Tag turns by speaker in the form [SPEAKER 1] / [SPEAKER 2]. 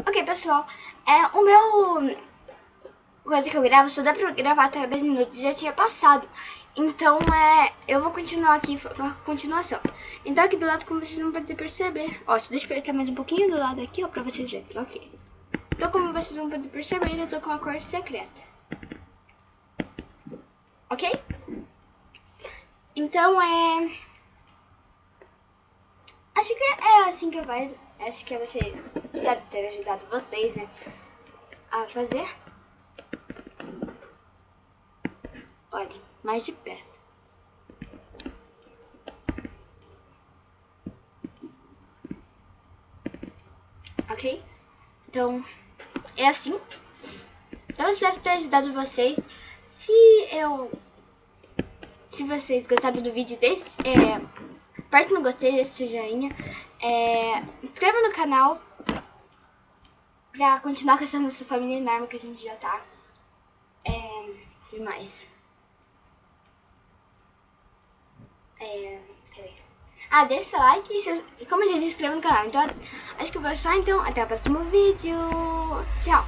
[SPEAKER 1] Ok, pessoal, o meu coisa que eu gravo só dá pra gravar até 10 minutos, já tinha passado. Então, eu vou continuar aqui com a continuação. Então, aqui do lado, como vocês vão poder perceber, ó, deixa eu apertar mais um pouquinho do lado aqui, ó, pra vocês verem, ok. Então, como vocês vão poder perceber, eu tô com a cor secreta. Ok? Então, acho que é assim que faz. Acho que você deve ter ajudado vocês, né, a fazer. Olha, mais de perto. Ok? Então, é assim. Então, eu espero ter ajudado vocês. Se vocês gostaram do vídeo desse, aperte no gostei, desse joinha. Inscreva no canal pra continuar com essa nossa família enorme que a gente já tá. Que mais? Peraí. Deixa seu like e como eu já disse, inscreva no canal. Então, acho que eu vou só, então. Até o próximo vídeo. Tchau.